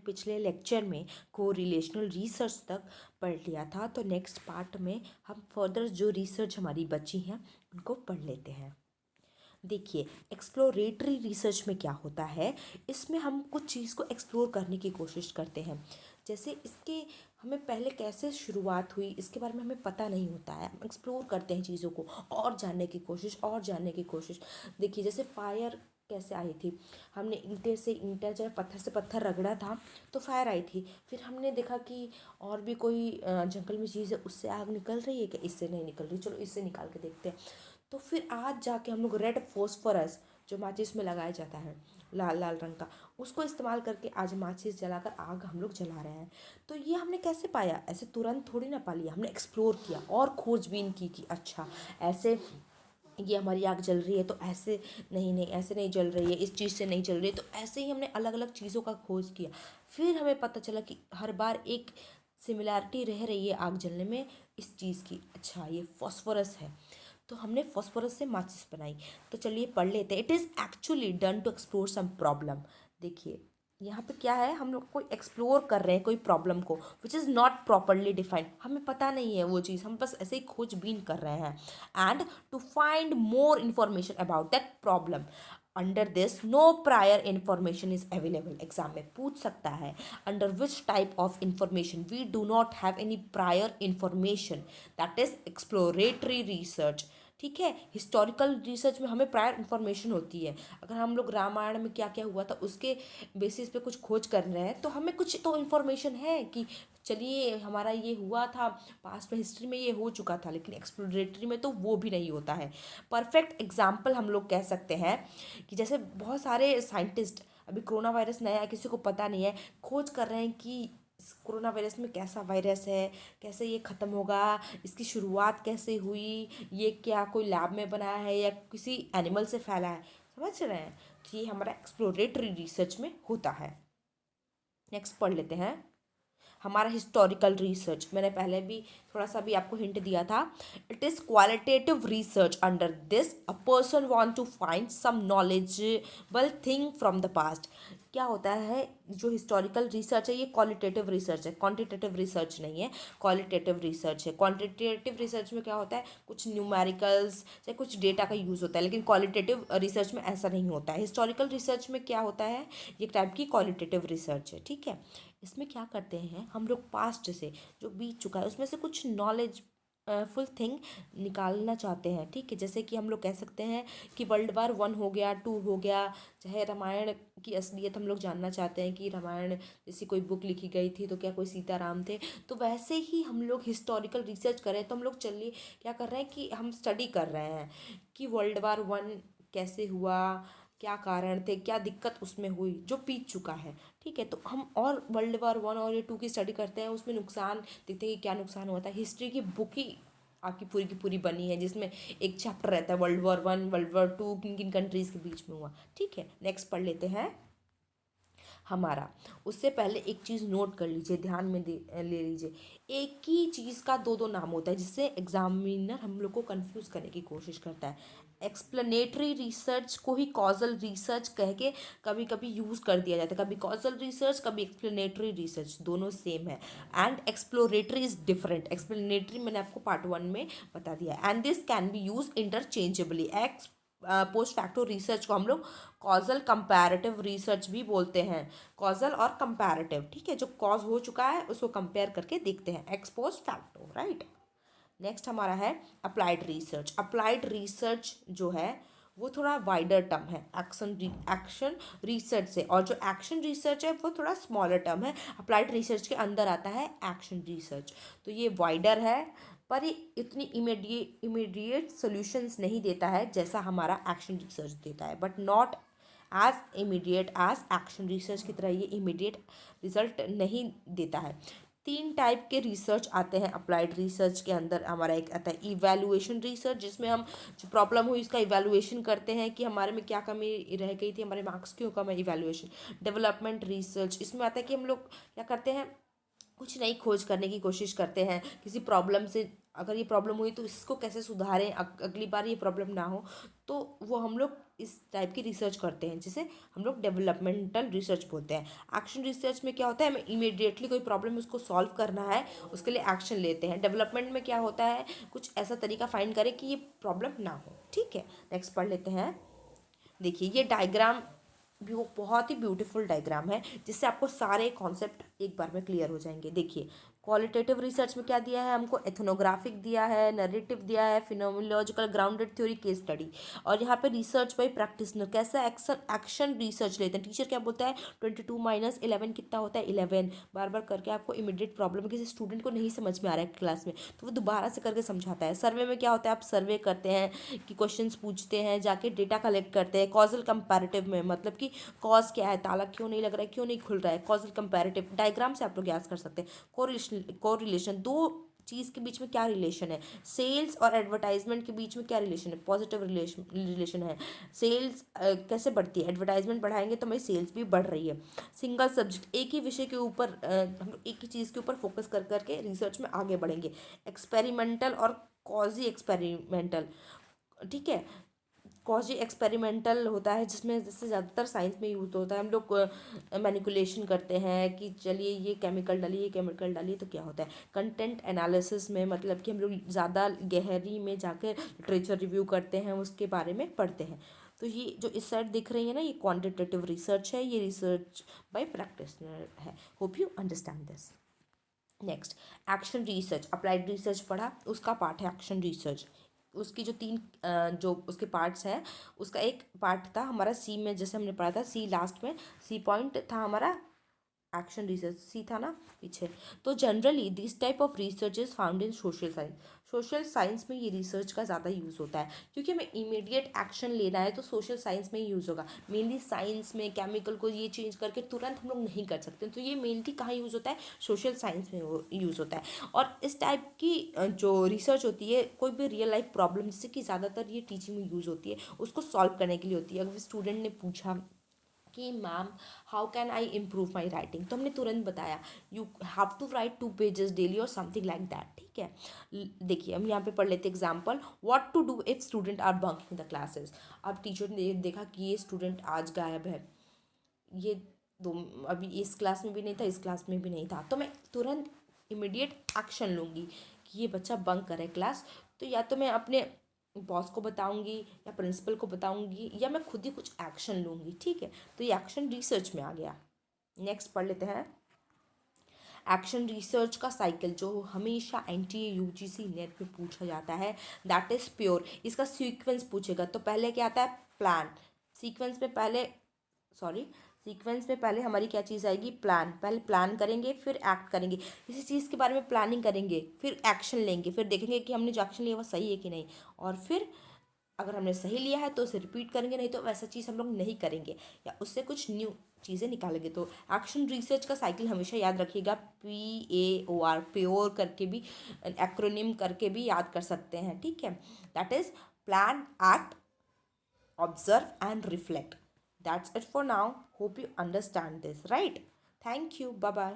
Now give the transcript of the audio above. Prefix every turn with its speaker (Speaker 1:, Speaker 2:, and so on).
Speaker 1: पिछले लेक्चर में correlational research तक पढ़ लिया था, तो नेक्स्ट पार्ट में हम फर्दर जो रिसर्च हमारी बची हैं उनको पढ़ लेते हैं। देखिए, एक्सप्लोरेटरी रिसर्च में क्या होता है, इसमें हम कुछ चीज़ को एक्सप्लोर करने की कोशिश करते हैं। जैसे इसके हमें पहले कैसे शुरुआत हुई इसके बारे में हमें पता नहीं होता है, हम एक्सप्लोर करते हैं चीज़ों को और जानने की कोशिश। देखिए, जैसे फायर कैसे आई थी, हमने ईंटे से ईंटा जब पत्थर से पत्थर रगड़ा था तो फायर आई थी। फिर हमने देखा कि और भी कोई जंगल में चीज़ है, उससे आग निकल रही है क्या, इससे नहीं निकल रही, चलो इससे निकाल के देखते हैं। तो फिर आज जाके हम लोग रेड फॉस्फोरस जो माचिस में लगाया जाता है, लाल लाल रंग का, उसको इस्तेमाल करके आज माचिस जलाकर आग हम लोग जला रहे हैं। तो ये हमने कैसे पाया, ऐसे तुरंत थोड़ी ना पा लिया, हमने एक्सप्लोर किया और खोजबीन की कि अच्छा ऐसे ये हमारी आग जल रही है, तो ऐसे नहीं नहीं ऐसे नहीं जल रही है, इस चीज़ से नहीं जल रही है। तो ऐसे ही हमने अलग अलग चीज़ों का खोज किया। फिर हमें पता चला कि हर बार एक सिमिलैरिटी रह रही है आग जलने में इस चीज़ की, अच्छा ये फॉस्फोरस है, तो हमने फॉस्फोरस से माचिस बनाई। तो चलिए पढ़ लेते हैं। It is actually done to explore some problem. देखिए यहाँ पे क्या है, हम लोग कोई एक्सप्लोर कर रहे हैं कोई प्रॉब्लम को, which is not properly defined, हमें पता नहीं है वो चीज़, हम बस ऐसे ही खोजबीन कर रहे हैं। And to find more information about that problem. Under this no prior information is available. Exam में पूछ सकता है, under which type of information we do not have any prior information, that is exploratory research. ठीक है, historical research में हमें prior information होती है। अगर हम लोग रामायण में क्या क्या हुआ था उसके बेसिस पे कुछ खोज कर रहे हैं, तो हमें कुछ तो इन्फॉर्मेशन है कि चलिए हमारा ये हुआ था, पास्ट में हिस्ट्री में ये हो चुका था। लेकिन एक्सप्लोरेटरी में तो वो भी नहीं होता है। परफेक्ट एग्जाम्पल हम लोग कह सकते हैं कि जैसे बहुत सारे साइंटिस्ट, अभी कोरोना वायरस नया है, किसी को पता नहीं है, खोज कर रहे हैं कि कोरोना वायरस में कैसा वायरस है, कैसे ये ख़त्म होगा, इसकी शुरुआत कैसे हुई, ये क्या कोई लैब में बनाया है या किसी एनिमल से फैला है, समझ रहे हैं। तो ये हमारा एक्सप्लोरेटरी रिसर्च में होता है। नेक्स्ट पढ़ लेते हैं, हमारा हिस्टोरिकल रिसर्च। मैंने पहले भी थोड़ा सा भी आपको हिंट दिया था। It is qualitative research. Under this a person want to find some knowledgeable thing from the past. क्या होता है, जो हिस्टोरिकल रिसर्च है ये क्वालिटेटिव रिसर्च है, क्वांटिटेटिव रिसर्च नहीं है, क्वालिटेटिव रिसर्च है। क्वांटिटेटिव रिसर्च में क्या होता है, कुछ न्यूमेरिकल्स या कुछ डेटा का यूज़ होता है, लेकिन क्वालिटेटिव रिसर्च में ऐसा नहीं होता है। हिस्टोरिकल रिसर्च में क्या होता है, ये टाइप की क्वालिटेटिव रिसर्च है। ठीक है, इसमें क्या करते हैं हम लोग, पास्ट से जो बीत चुका है उसमें से कुछ नॉलेज फुल थिंग निकालना चाहते हैं। ठीक है, जैसे कि हम लोग कह सकते हैं कि वर्ल्ड वार 1 हो गया, 2 हो गया, चाहे रामायण की असलियत हम लोग जानना चाहते हैं कि रामायण जैसी कोई बुक लिखी गई थी तो क्या कोई सीताराम थे। तो वैसे ही हम लोग हिस्टोरिकल रिसर्च करें, तो हम लोग चलिए क्या कर रहे हैं कि हम स्टडी कर रहे हैं कि वर्ल्ड वार 1 कैसे हुआ, क्या कारण थे, क्या दिक्कत उसमें हुई जो बीत चुका है। ठीक है, तो हम और वर्ल्ड वार 1 और ये 2 की स्टडी करते हैं, उसमें नुकसान देखते हैं कि क्या नुकसान हुआ था। हिस्ट्री की बुक ही आपकी पूरी की पूरी बनी है जिसमें एक चैप्टर रहता है वर्ल्ड वार 1 वर्ल्ड वार 2 किन किन कंट्रीज़ के बीच में हुआ। ठीक है, नेक्स्ट पढ़ लेते हैं हमारा। उससे पहले एक चीज़ नोट कर लीजिए, ध्यान में ले लीजिए, एक ही चीज़ का दो दो नाम होता है, जिससे एग्जामिनर हम लोग को कंफ्यूज करने की कोशिश करता है। एक्सप्लेनेटरी रिसर्च को ही कॉजल रिसर्च कह के कभी कभी यूज़ कर दिया जाता है, कभी कॉजल रिसर्च कभी एक्सप्लेनेटरी रिसर्च, दोनों सेम है। And exploratory is different. Explanatory मैंने आपको पार्ट 1 में बता दिया। And this can be use interchangeably. Post facto research को हम लोग कॉजल कंपैरेटिव रिसर्च भी बोलते हैं। कॉजल और कंपैरेटिव, ठीक है, जो कॉज हो चुका है उसको कंपेयर करके देखते हैं, x post facto, right. Next हमारा है अप्लाइड रिसर्च। अप्लाइड रिसर्च जो है वो थोड़ा वाइडर टर्म है एक्शन रिसर्च से, और जो एक्शन रिसर्च है वो थोड़ा स्मॉलर टर्म है। अप्लाइड रिसर्च के अंदर आता है एक्शन रिसर्च, तो ये वाइडर है, पर ये इतनी इमीडिएट सोल्यूशंस नहीं देता है जैसा हमारा एक्शन रिसर्च देता है, but not as immediate as action research की तरह ये इमीडिएट रिजल्ट नहीं देता है। 3 टाइप के रिसर्च आते हैं अप्लाइड रिसर्च के अंदर। हमारा एक आता है इवैल्यूएशन रिसर्च, जिसमें हम जो प्रॉब्लम हुई उसका इवैल्यूएशन करते हैं कि हमारे में क्या कमी रह गई थी, हमारे मार्क्स क्यों कम है, इवैल्यूएशन। डेवलपमेंट रिसर्च, इसमें आता है कि हम लोग क्या करते हैं, कुछ नई खोज करने की कोशिश करते हैं किसी प्रॉब्लम से, अगर ये प्रॉब्लम हुई तो इसको कैसे सुधारें, अगली बार ये प्रॉब्लम ना हो, तो वो हम लोग इस टाइप की रिसर्च करते हैं जिसे हम लोग डेवलपमेंटल रिसर्च बोलते हैं। एक्शन रिसर्च में क्या होता है, हमें इमीडिएटली कोई प्रॉब्लम उसको सॉल्व करना है, उसके लिए एक्शन लेते हैं। डेवलपमेंट में क्या होता है, कुछ ऐसा तरीका फाइंड करें कि ये प्रॉब्लम ना हो। ठीक है, नेक्स्ट पढ़ लेते हैं। देखिए ये डायग्राम भी वो बहुत ही ब्यूटीफुल डायग्राम है जिससे आपको सारे कॉन्सेप्ट एक बार में क्लियर हो जाएंगे। देखिए क्वालिटेटिव रिसर्च में क्या दिया है हमको, एथनोग्राफिक दिया है, नरेटिव दिया है, phenomenological grounded theory, case study. और यहाँ पे रिसर्च बाई प्रैक्टिशनर, कैसा एक्शन एक्शन रिसर्च लेते हैं। टीचर क्या बोलता है 22 माइनस 11 कितना होता है 11, बार बार करके आपको इमीडिएट प्रॉब्लम किसी स्टूडेंट को नहीं समझ में आ रहा है क्लास में तो वो दोबारा से करके समझाता है। सर्वे में क्या होता है, आप सर्वे करते हैं कि क्वेश्चंस पूछते हैं, जाके डेटा कलेक्ट करते हैं। कॉजल कंपैरेटिव में मतलब कि कॉज क्या है, ताला क्यों नहीं लग रहा है, क्यों नहीं खुल रहा है, कॉजल कंपैरेटिव डायग्राम से आप लोग याद कर सकते हैं। कोरिलेशन, दो चीज़ के बीच में क्या रिलेशन है, सेल्स और एडवर्टाइजमेंट के बीच में क्या रिलेशन है, पॉजिटिव रिलेशन है। सेल्स कैसे बढ़ती है, एडवर्टाइजमेंट बढ़ाएंगे तो हमारी सेल्स भी बढ़ रही है। सिंगल सब्जेक्ट, एक ही विषय के ऊपर हम लोग एक ही चीज़ के ऊपर फोकस कर करके रिसर्च में आगे बढ़ेंगे। एक्सपेरिमेंटल और कॉजी एक्सपेरिमेंटल, ठीक है। कॉजी एक्सपेरिमेंटल होता है जिसमें जैसे ज़्यादातर साइंस में यूज होता है, हम लोग मैनिपुलेशन करते हैं कि चलिए ये केमिकल डालिए, ये केमिकल डालिए तो क्या होता है। कंटेंट एनालिसिस में मतलब कि हम लोग ज़्यादा गहरी में जाकर लिटरेचर रिव्यू करते हैं, उसके बारे में पढ़ते हैं। तो ये जो इस साइड दिख रही है ना, ये क्वान्टिटेटिव रिसर्च है, ये रिसर्च बाय प्रैक्टिशनर है। Hope you understand this. Next action research, applied research पढ़ा, उसका पार्ट है एक्शन रिसर्च। उसकी जो तीन जो उसके पार्ट्स हैं, उसका एक पार्ट था हमारा सी में, जैसे हमने पढ़ा था सी लास्ट में, सी पॉइंट था हमारा एक्शन रिसर्च, सी था ना पीछे। तो generally this type of research is found in social science. Social science में ये रिसर्च का ज़्यादा यूज़ होता है क्योंकि हमें इमीडिएट एक्शन लेना है तो सोशल साइंस में ही यूज़ होगा। मेनली साइंस में केमिकल को ये चेंज करके तुरंत हम लोग नहीं कर सकते, तो ये मेनली कहाँ यूज़ होता है, सोशल साइंस में यूज़ होता है। और इस टाइप की जो रिसर्च होती है, कोई भी रियल लाइफ प्रॉब्लम जैसे कि ज़्यादातर ये टीचिंग में यूज़ होती है, उसको सॉल्व करने के लिए होती है। अगर स्टूडेंट ने पूछा कि ma'am how can I improve my writing, तो हमने तुरंत बताया you have to write 2 pages daily और समथिंग लाइक दैट। ठीक है, देखिए हम यहाँ पे पढ़ लेते example, what to do if student are bunking the classes. अब टीचर ने देखा कि ये स्टूडेंट आज गायब है, ये दो अभी इस क्लास में भी नहीं था, इस क्लास में भी नहीं था, तो मैं तुरंत इमीडिएट एक्शन लूँगी कि ये बच्चा बंक करे क्लास। तो या तो मैं अपने बॉस को बताऊंगी या प्रिंसिपल को बताऊंगी या मैं खुद ही कुछ एक्शन लूँगी। ठीक है, तो ये एक्शन रिसर्च में आ गया। नेक्स्ट पढ़ लेते हैं एक्शन रिसर्च का साइकिल, जो हमेशा एनटीए यूजीसी नेट में पूछा जाता है, दैट इज़ प्योर। इसका सीक्वेंस पूछेगा तो पहले क्या आता है, प्लान। सीक्वेंस में पहले सॉरी सीक्वेंस में पहले हमारी क्या चीज़ आएगी, प्लान। पहले प्लान करेंगे फिर एक्ट करेंगे, किसी चीज़ के बारे में प्लानिंग करेंगे, फिर एक्शन लेंगे, फिर देखेंगे कि हमने जो एक्शन लिया वो सही है कि नहीं, और फिर अगर हमने सही लिया है तो उसे रिपीट करेंगे, नहीं तो वैसा चीज़ हम लोग नहीं करेंगे या उससे कुछ न्यू चीज़ें निकालेंगे। तो एक्शन रिसर्च का साइकिल हमेशा याद रखिएगा, PAOR, प्योर करके भी एक्रोनिम करके भी याद कर सकते हैं। ठीक है, that is plan, act, observe and reflect. That's it for now. Hope you understand this, right? Thank you. Bye bye.